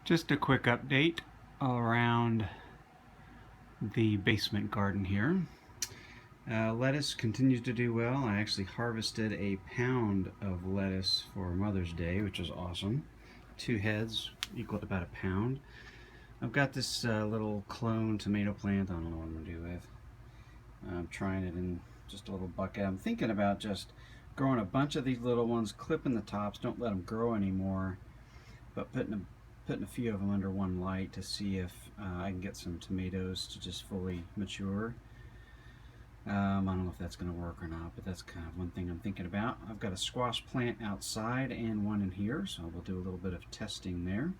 Just a quick update around the basement garden here. Lettuce continues to do well. I actually harvested a pound of lettuce for Mother's Day, which is awesome. 2 heads equal to about a pound. I've got this little clone tomato plant I don't know what I'm going to do with. I'm trying it in just a little bucket. I'm thinking about just growing a bunch of these little ones, clipping the tops, don't let them grow anymore, but putting a few of them under one light to see if I can get some tomatoes to just fully mature. I don't know if that's going to work or not, but that's kind of one thing I'm thinking about. I've got a squash plant outside and one in here, so we'll do a little bit of testing there.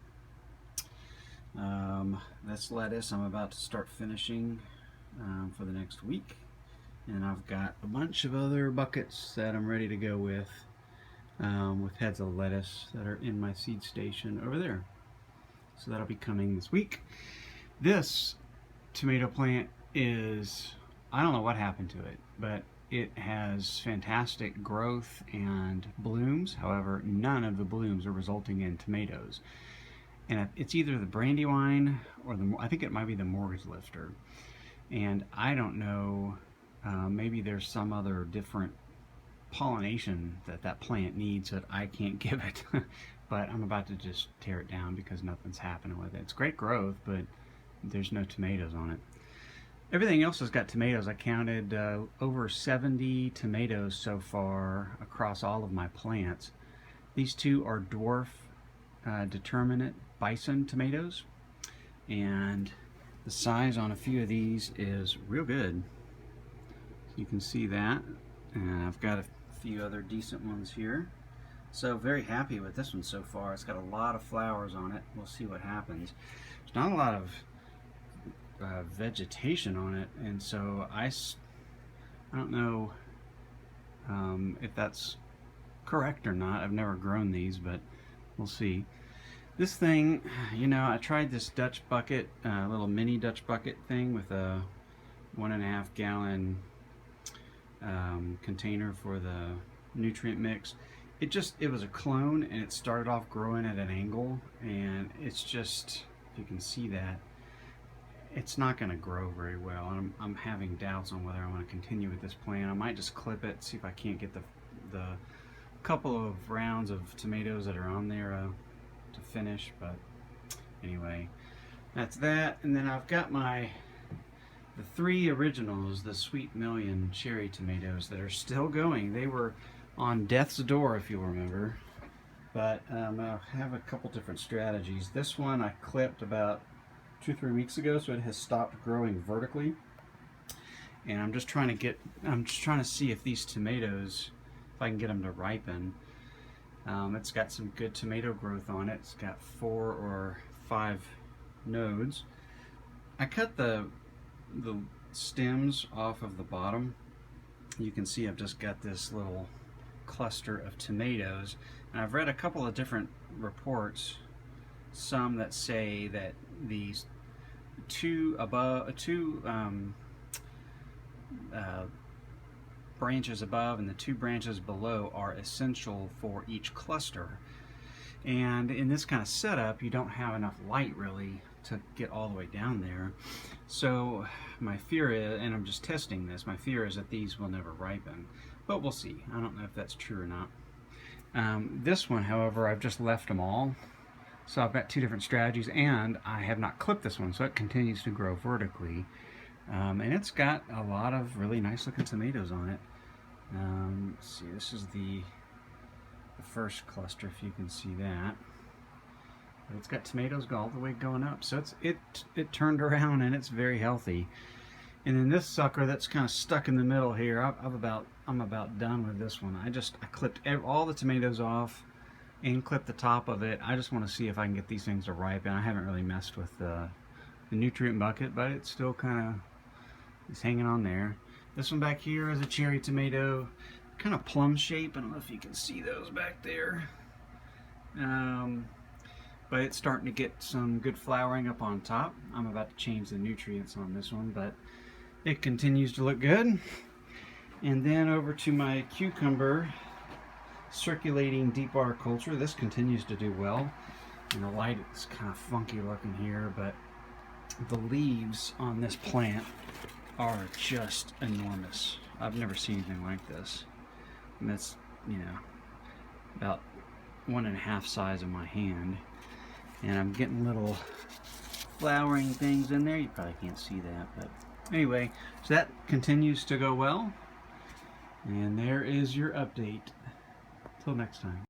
That's lettuce I'm about to start finishing for the next week. And I've got a bunch of other buckets that I'm ready to go with heads of lettuce that are in my seed station over there. So that'll be coming this week. This tomato plant is, I don't know what happened to it, but it has fantastic growth and blooms. However, none of the blooms are resulting in tomatoes. And it's either the brandywine or I think it might be the mortgage lifter. And I don't know, maybe there's some other different pollination that plant needs that I can't give it. But I'm about to just tear it down because nothing's happening with it. It's great growth, but there's no tomatoes on it. Everything else has got tomatoes. I counted over 70 tomatoes so far across all of my plants. These two are dwarf determinate bison tomatoes, and the size on a few of these is real good. You can see that, and I've got a few other decent ones here. So very happy with this one so far. It's got a lot of flowers on it. We'll see what happens. There's not a lot of vegetation on it, and so I don't know if that's correct or not. I've never grown these, but we'll see. This thing, you know, I tried this Dutch bucket, little mini Dutch bucket thing with a 1.5 gallon container for the nutrient mix. It was a clone, and it started off growing at an angle, and it's just, if you can see that, it's not going to grow very well. And I'm having doubts on whether I want to continue with this plant. I might just clip it, see if I can't get the couple of rounds of tomatoes that are on there to finish. But anyway, that's that. And then I've got the 3 originals, the Sweet Million cherry tomatoes that are still going. They were on death's door, if you'll remember. But I have a couple different strategies. This one I clipped about 2-3 weeks ago, so it has stopped growing vertically. And I'm just trying to see if these tomatoes, if I can get them to ripen. It's got some good tomato growth on it. It's got 4 or 5 nodes. I cut the stems off of the bottom. You can see I've just got this little cluster of tomatoes, and I've read a couple of different reports, some that say that these two branches above and the 2 branches below are essential for each cluster. And in this kind of setup, you don't have enough light really to get all the way down there. So my fear is, and I'm just testing this, my fear is that these will never ripen. But we'll see. I don't know if that's true or not. This one, however, I've just left them all. So I've got 2 different strategies, and I have not clipped this one, so it continues to grow vertically. And it's got a lot of really nice looking tomatoes on it. Let's see, this is the first cluster, if you can see that. But it's got tomatoes all the way going up, so it turned around, and it's very healthy. And then this sucker that's kind of stuck in the middle here, I'm about done with this one. I clipped all the tomatoes off and clipped the top of it. I just want to see if I can get these things to ripen. I haven't really messed with the nutrient bucket, but it's still kind of is hanging on there. This one back here is a cherry tomato, kind of plum shape. I don't know if you can see those back there. But it's starting to get some good flowering up on top. I'm about to change the nutrients on this one, but it continues to look good. And then over to my cucumber circulating deep water culture. This continues to do well. And the light is kind of funky looking here, but the leaves on this plant are just enormous. I've never seen anything like this. And that's, you know, about 1.5 size of my hand. And I'm getting little flowering things in there. You probably can't see that, but anyway, so that continues to go well. And there is your update. Till next time.